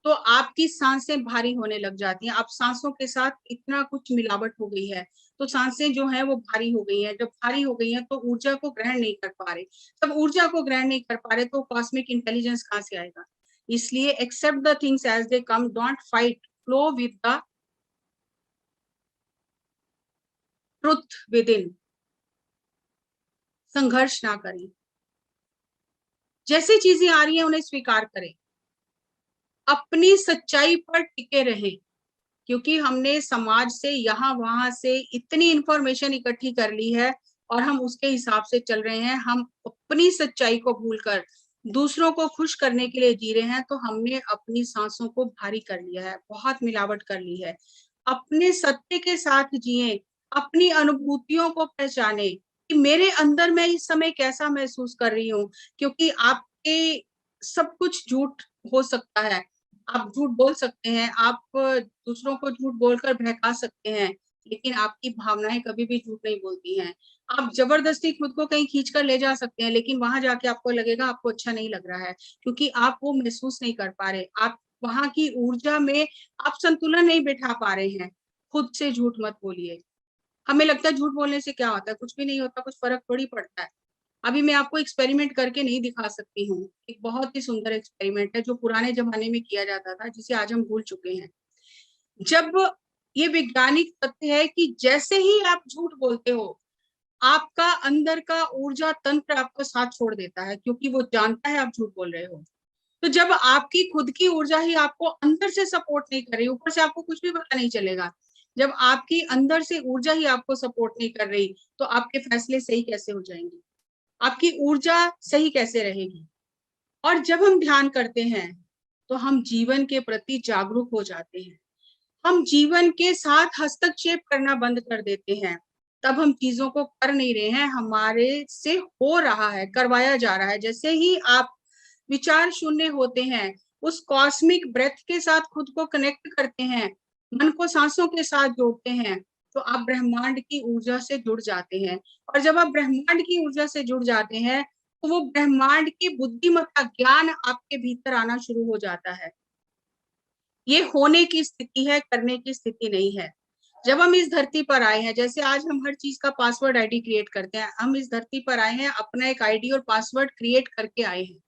तो आपकी सांसें भारी होने लग जाती हैं। अब सांसों के साथ इतना कुछ मिलावट हो गई है, तो सांसें जो है वो भारी हो गई हैं। जब भारी हो गई हैं तो ऊर्जा को ग्रहण नहीं कर पा रहे। जब ऊर्जा को ग्रहण नहीं कर पा रहे तो कॉस्मिक इंटेलिजेंस कहाँ से आएगा? इसलिए accept the things as they come, don't fight, flow with the truth within. संघर्ष ना करें, जैसी चीजें आ रही हैं उन्हें स्वीकार करें, अपनी सच्चाई पर टिके रहें। क्योंकि हमने समाज से, यहाँ वहां से इतनी इंफॉर्मेशन इकट्ठी कर ली है और हम उसके हिसाब से चल रहे हैं। हम अपनी सच्चाई को भूलकर दूसरों को खुश करने के लिए जी रहे हैं। तो हमने अपनी सांसों को भारी कर लिया है, बहुत मिलावट कर ली है। अपने सत्य के साथ जिए, अपनी अनुभूतियों को पहचाने कि मेरे अंदर मैं इस समय कैसा महसूस कर रही हूँ, क्योंकि आपके सब कुछ झूठ हो सकता है। आप झूठ बोल सकते हैं, आप दूसरों को झूठ बोलकर बहका सकते हैं, लेकिन आपकी भावनाएँ कभी भी झूठ नहीं बोलती हैं। आप ज़बरदस्ती खुद को कहीं खींच कर ले जा सकते हैं, लेकिन वहाँ जाके आपको लगेगा आपको अच्छा नहीं लग रहा है, क्योंकि आप वो महसूस नहीं कर पा रहे। आप वहाँ की ऊर्जा में आप संतुलन नहीं बिठा पा रहे हैं। खुद से झूठ मत बोलिए। हमें लगता है झूठ बोलने से क्या होता है? कुछ भी नहीं होता, कुछ फ़र्क थोड़ी पड़ता है। अभी मैं आपको एक्सपेरिमेंट करके नहीं दिखा सकती हूँ। एक बहुत ही सुंदर एक्सपेरिमेंट है जो पुराने ज़माने में किया जाता था, जिसे आज हम भूल चुके हैं। जब ये वैज्ञानिक तथ्य है कि जैसे ही आप झूठ बोलते हो, आपका अंदर का ऊर्जा तंत्र आपका साथ छोड़ देता है, क्योंकि वो जानता है आप झूठ बोल रहे हो। तो जब आपकी खुद की ऊर्जा ही आपको अंदर से सपोर्ट नहीं कर रही, ऊपर से आपको कुछ भी पता नहीं चलेगा। जब आपकी अंदर से ऊर्जा ही आपको सपोर्ट नहीं कर रही, तो आपके फैसले सही कैसे हो जाएँगे? आपकी ऊर्जा सही कैसे रहेगी? और जब हम ध्यान करते हैं, तो हम जीवन के प्रति जागरूक हो जाते हैं। हम जीवन के साथ हस्तक्षेप करना बंद कर देते हैं। तब हम चीज़ों को कर नहीं रहे हैं, हमारे से हो रहा है, करवाया जा रहा है। जैसे ही आप विचार शून्य होते हैं, उस कॉस्मिक ब्रेथ के साथ खुद को कनेक्ट करते हैं, मन को साँसों के साथ जोड़ते हैं, तो आप ब्रह्मांड की ऊर्जा से जुड़ जाते हैं। और जब आप ब्रह्मांड की ऊर्जा से जुड़ जाते हैं, तो वो ब्रह्मांड की बुद्धिमत्ता, ज्ञान आपके भीतर आना शुरू हो जाता है। ये होने की स्थिति है, करने की स्थिति नहीं है। जब हम इस धरती पर आए हैं, जैसे आज हम हर चीज़ का पासवर्ड आईडी क्रिएट करते हैं, हम इस धरती पर आए हैं, अपना एक आईडी और पासवर्ड क्रिएट करके आए हैं।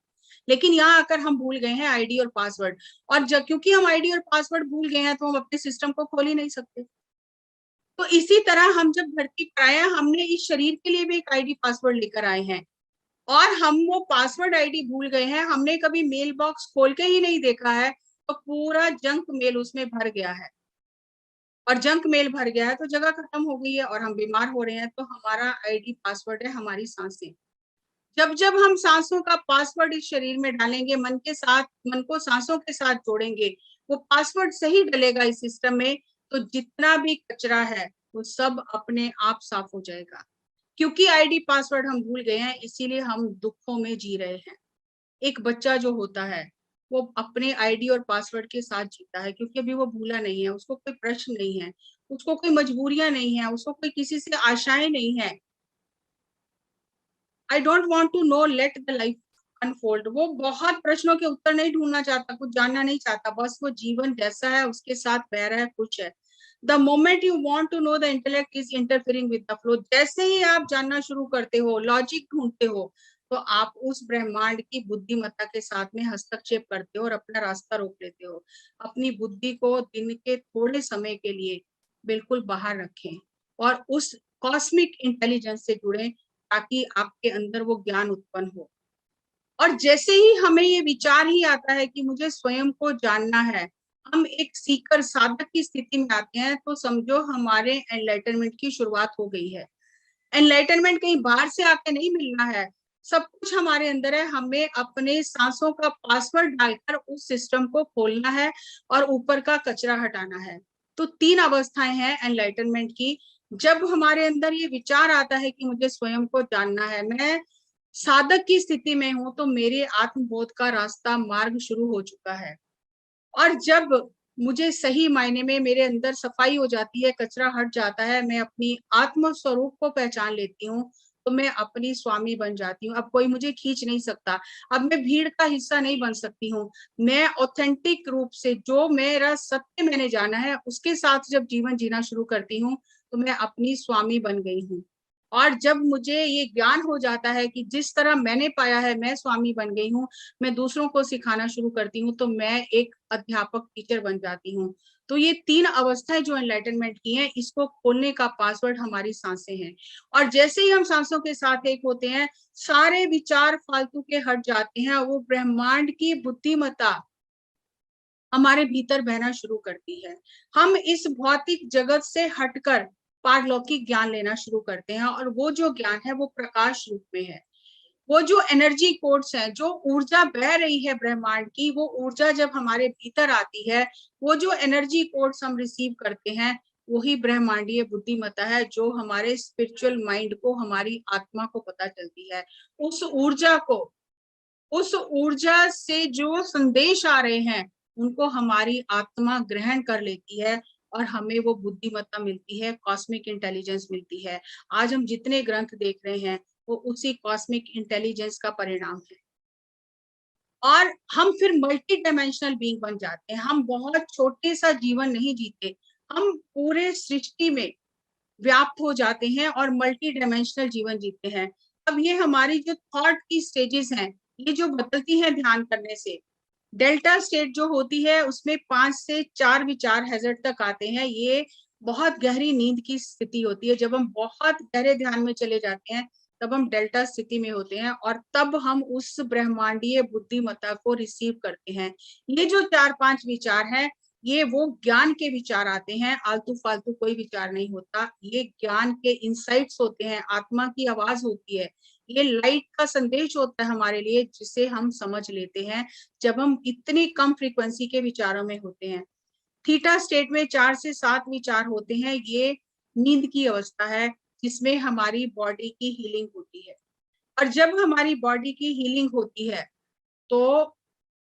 लेकिन यहाँ आकर हम भूल गए हैं आईडी और पासवर्ड, और ज क्योंकि हम आईडी और पासवर्ड भूल गए हैं, तो हम अपने सिस्टम को खोल ही नहीं सकते। तो इसी तरह हम जब धरती पर आए हैं, हमने इस शरीर के लिए भी एक आईडी पासवर्ड लेकर आए हैं, और हम वो पासवर्ड आईडी भूल गए हैं, हमने कभी मेल बॉक्स खोल के ही नहीं देखा है, तो पूरा जंक मेल उसमें भर गया है। और जंक मेल भर गया है, तो जगह खत्म हो गई है और हम बीमार हो रहे हैं, तो हमारा आईडी पासवर्ड है हमारी सांसें। जब-जब हम साँसों का पासवर्ड इस शरीर में डालेंगे, मन को साँसों के साथ जोड़ेंगे, वो पासवर्ड सही डलेगा इस सिस्टम में, तो जितना भी कचरा है, वो सब अपने आप साफ हो जाएगा। क्योंकि आईडी पासवर्ड हम भूल गए हैं, इसीलिए हम दुःखों में जी रहे हैं। एक बच्चा जो होता है, वो अपने आईडी और पासवर्ड के साथ जीता है, क्योंकि अभी वो भूला नहीं है, उसको कोई प्रश्न नहीं है, उसको कोई मजबूरियाँ नहीं है, उसको कोई किसी से आशाएँ नहीं है। I don't want to know, let the life unfold. वो बहुत प्रश्नों के उत्तर नहीं ढूँढना चाहता, कुछ जानना नहीं चाहता, बस वो जीवन जैसा है उसके साथ बह रहा है, खुश है। The moment you want to know, the intellect is interfering with the flow. जैसे ही आप जानना शुरू करते हो, लॉजिक ढूँढते हो, तो आप उस ब्रह्मांड की बुद्धिमत्ता के साथ में हस्तक्षेप करते हो और अपना रास्ता रोक लेते हो। अपनी बुद्धि को दिन के थोड़े समय के लिए बिल्कुल बाहर रखें और उस कॉस्मिक इंटेलिजेंस से जुड़ें, ताकि आपके अंदर वो ज्ञान उत्पन्न हो। और जैसे ही हमें ये विचार ही आता है कि मुझे स्वयं को जानना है, हम एक सीकर साधक की स्थिति में आते हैं, तो समझो हमारे एनलाइटनमेंट की शुरुआत हो गई है। एनलाइटनमेंट कहीं बाहर से आके नहीं मिलना है, सब कुछ हमारे अंदर है, हमें अपने साँसों का पासवर्ड डालकर उस सिस्टम को खोलना है और ऊपर का कचरा हटाना है। तो 3 अवस्थाएँ हैं एनलाइटनमेंट की। जब हमारे अंदर ये विचार आता है कि मुझे स्वयं को जानना है, मैं साधक की स्थिति में हूँ, तो मेरे आत्मबोध का रास्ता, मार्ग शुरू हो चुका है। और जब मुझे सही मायने में मेरे अंदर सफाई हो जाती है, कचरा हट जाता है, मैं अपनी आत्म स्वरूप को पहचान लेती हूँ, तो मैं अपनी स्वामी बन जाती हूँ। अब कोई मुझे खींच नहीं सकता, अब मैं भीड़ का हिस्सा नहीं बन सकती हूँ। मैं ऑथेंटिक रूप से जो मेरा सत्य मैंने जाना है, उसके साथ जब जीवन जीना शुरू करती हूँ, तो मैं अपनी स्वामी बन गई हूँ। और जब मुझे ये ज्ञान हो जाता है कि जिस तरह मैंने पाया है, मैं स्वामी बन गई हूँ, मैं दूसरों को सिखाना शुरू करती हूँ, तो मैं एक अध्यापक टीचर बन जाती हूँ। तो ये 3 अवस्थाएँ जो एनलाइटनमेंट की हैं, इसको खोलने का पासवर्ड हमारी साँसें हैं। और जैसे ही हम साँसों के साथ एक होते हैं, सारे विचार फालतू के हट जाते हैं, वो ब्रह्मांड की बुद्धिमत्ता हमारे भीतर बहना शुरू करती है। हम इस भौतिक जगत से हटकर पारलौकिक ज्ञान लेना शुरू करते हैं, और वो जो ज्ञान है वो प्रकाश रूप में है। वो जो एनर्जी कोड्स हैं, जो ऊर्जा बह रही है ब्रह्मांड की, वो ऊर्जा जब हमारे भीतर आती है, वो जो एनर्जी कोड्स हम रिसीव करते हैं, वही ब्रह्मांडीय बुद्धिमत्ता है जो हमारे स्पिरिचुअल माइंड को, हमारी आत्मा को पता चलती है। उस ऊर्जा से जो संदेश आ रहे हैं उनको हमारी आत्मा ग्रहण कर लेती है और हमें वो बुद्धिमत्ता मिलती है, कॉस्मिक इंटेलिजेंस मिलती है। आज हम जितने ग्रंथ देख रहे हैं वो उसी कॉस्मिक इंटेलिजेंस का परिणाम है। और हम फिर मल्टी डायमेंशनल बीइंग बन जाते हैं। हम बहुत छोटे सा जीवन नहीं जीते, हम पूरे सृष्टि में व्याप्त हो जाते हैं और मल्टी डायमेंशनल जीवन जीते हैं। अब ये हमारी जो थॉट की स्टेजेस हैं, ये जो बदलती हैं ध्यान करने से, डेल्टा स्टेट जो होती है उसमें 5 से 4 विचार हैजर्ड तक आते हैं। ये बहुत गहरी नींद की स्थिति होती है। जब हम बहुत गहरे ध्यान में चले जाते हैं तब हम डेल्टा स्थिति में होते हैं और तब हम उस ब्रह्मांडीय बुद्धिमत्ता को रिसीव करते हैं। ये जो 4-5 विचार हैं, ये वो ज्ञान के विचार आते हैं, आलतू फालतू कोई विचार नहीं होता। ये ज्ञान के इंसाइट्स होते हैं, आत्मा की आवाज होती है। ये लाइट का संदेश होता है हमारे लिए, जिसे हम समझ लेते हैं जब हम इतनी कम फ्रीक्वेंसी के विचारों में होते हैं। थीटा स्टेट में 4 से 7 विचार होते हैं। ये नींद की अवस्था है जिसमें हमारी बॉडी की हीलिंग होती है। और जब हमारी बॉडी की हीलिंग होती है तो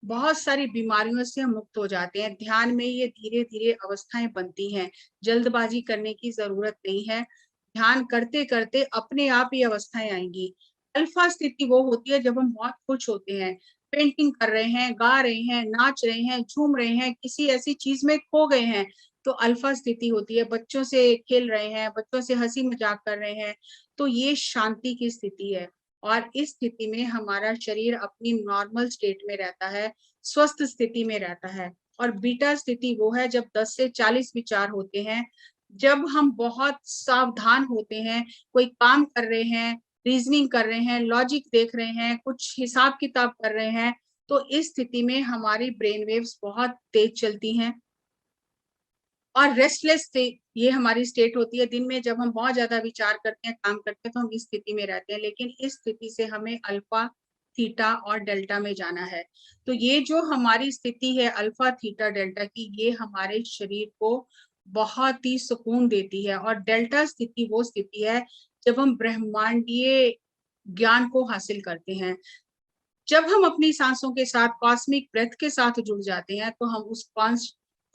बहुत सारी बीमारियों से हम मुक्त हो जाते हैं। ध्यान में ये धीरे धीरे अवस्थाएं बनती हैं, जल्दबाजी करने की जरूरत नहीं है। ध्यान करते करते अपने आप ये अवस्थाएं आएंगी। अल्फा स्थिति वो होती है जब हम बहुत खुश होते हैं, पेंटिंग कर रहे हैं, गा रहे हैं, नाच रहे हैं, झूम रहे हैं, किसी ऐसी चीज में खो गए हैं, तो अल्फा स्थिति होती है। बच्चों से खेल रहे हैं, बच्चों से हंसी मजाक कर रहे हैं, तो ये शांति की स्थिति है। और इस स्थिति में हमारा शरीर अपनी नॉर्मल स्टेट में रहता है, स्वस्थ स्थिति में रहता है। और बीटा स्थिति वो है जब 10 से 40 विचार होते हैं, जब हम बहुत सावधान होते हैं, कोई काम कर रहे हैं, रीजनिंग कर रहे हैं, लॉजिक देख रहे हैं, कुछ हिसाब किताब कर रहे हैं, तो इस स्थिति में हमारी ब्रेन वेव्स बहुत तेज चलती हैं। और रेस्टलेस स्टेट ये हमारी स्टेट होती है। दिन में जब हम बहुत ज्यादा विचार करते हैं, काम करते हैं, तो हम इस स्थिति में रहते हैं, लेकिन इस स्थिति से हमें अल्फा, थीटा और डेल्टा में जाना है। तो ये जो हमारी स्थिति है अल्फा, थीटा, डेल्टा की, ये हमारे शरीर को बहुत ही सुकून देती है। और डेल्टा स्थिति वो स्थिति है जब हम ब्रह्मांडीय ज्ञान को हासिल करते हैं। जब हम अपनी सांसों के साथ कॉस्मिक ब्रेथ के साथ जुड़ जाते हैं तो हम उस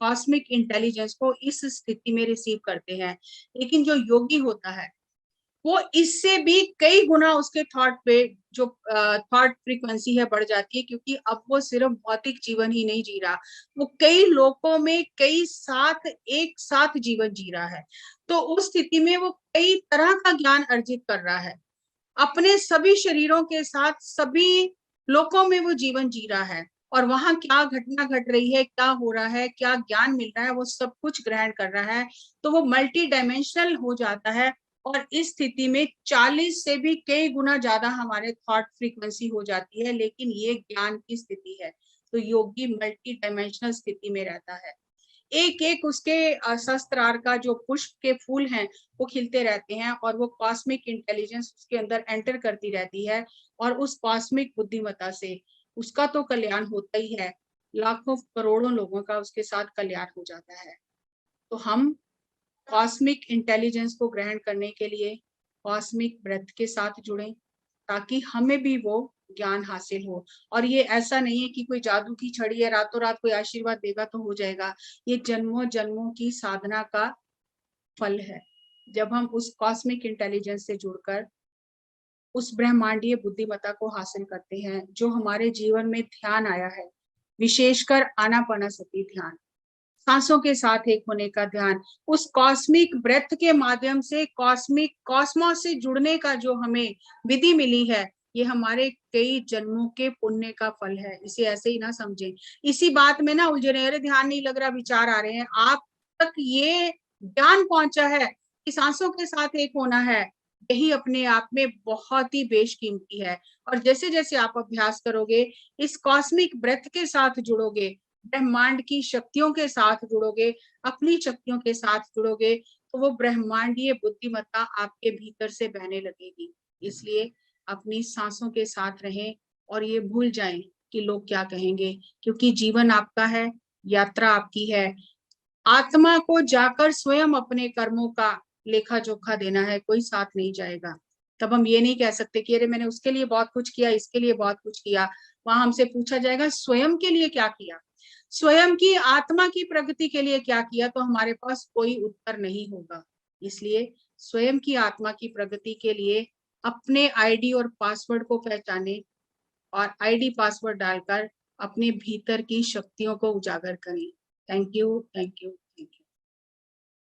कॉस्मिक इंटेलिजेंस को इस स्थिति में रिसीव करते हैं। लेकिन जो योगी होता है वो इससे भी कई गुना उसके थॉट पे जो थॉट फ्रीक्वेंसी है बढ़ जाती है, क्योंकि अब वो सिर्फ भौतिक जीवन ही नहीं जी रहा, वो कई लोकों में कई साथ एक साथ जीवन जी रहा है। तो उस स्थिति में वो कई तरह का ज्ञान अर्जित कर रहा है, अपने सभी शरीरों के साथ सभी लोकों में वो जीवन जी रहा है। और वहां क्या घटना घट रही है, क्या हो रहा है, क्या ज्ञान मिल रहा है, वो सब कुछ ग्रहण कर रहा है। तो वो मल्टी डायमेंशनल हो जाता है। और इस स्थिति में 40 से भी कई गुना ज्यादा हमारे थॉट फ्रीक्वेंसी हो जाती है, लेकिन ये ज्ञान की स्थिति है। तो योगी मल्टी डायमेंशनल स्थिति में रहता है। एक एक उसके शस्त्रार का जो पुष्प के फूल हैं वो खिलते रहते हैं और वो कॉस्मिक इंटेलिजेंस उसके अंदर एंटर करती रहती है। और उस कॉस्मिक बुद्धिमत्ता से उसका तो कल्याण होता ही है, लाखों करोड़ों लोगों का उसके साथ कल्याण हो जाता है। तो हम कॉस्मिक इंटेलिजेंस को ग्रहण करने के लिए कॉस्मिक ब्रेथ के साथ जुड़ें, ताकि हमें भी वो ज्ञान हासिल हो। और ये ऐसा नहीं है कि कोई जादू की छड़ी है, रातों रात कोई आशीर्वाद देगा तो हो जाएगा। ये जन्मों जन्मों की साधना का फल है। जब हम उस कॉस्मिक इंटेलिजेंस से जुड़कर उस ब्रह्मांडीय बुद्धिमत्ता को हासिल करते हैं, जो हमारे जीवन में ध्यान आया है, विशेषकर आनापानासती ध्यान, सांसों के साथ एक होने का ध्यान, उस कॉस्मिक ब्रेथ के माध्यम से कॉस्मिक कॉस्मोस से जुड़ने का जो हमें विधि मिली है, ये हमारे कई जन्मों के पुण्य का फल है। इसे ऐसे ही ना समझें। इसी बात में ना उलझे रहे, अरे ध्यान नहीं लग रहा, विचार आ रहे हैं। आप तक ये ज्ञान पहुंचा है कि सांसों के साथ एक होना है, यही अपने आप में बहुत ही बेशकीमती है। और जैसे जैसे आप अभ्यास करोगे, इस कॉस्मिक ब्रेथ के साथ जुड़ोगे, ब्रह्मांड की शक्तियों के साथ जुड़ोगे, अपनी शक्तियों के साथ जुड़ोगे, तो वो ब्रह्मांडीय बुद्धिमत्ता आपके भीतर से बहने लगेगी। इसलिए अपनी सांसों के साथ रहें और ये भूल जाएं कि लोग क्या कहेंगे, क्योंकि जीवन आपका है, यात्रा आपकी है। आत्मा को जाकर स्वयं अपने कर्मों का लेखा जोखा देना है, कोई साथ नहीं जाएगा। तब हम ये नहीं कह सकते कि अरे मैंने उसके लिए बहुत कुछ किया, इसके लिए बहुत कुछ किया। वहां हमसे पूछा जाएगा स्वयं के लिए क्या किया, स्वयं की आत्मा की प्रगति के लिए क्या किया, तो हमारे पास कोई उत्तर नहीं होगा। इसलिए स्वयं की आत्मा की प्रगति के लिए अपने आईडी और पासवर्ड को पहचाने और आईडी पासवर्ड डालकर अपने भीतर की शक्तियों को उजागर करें। Thank you, thank you.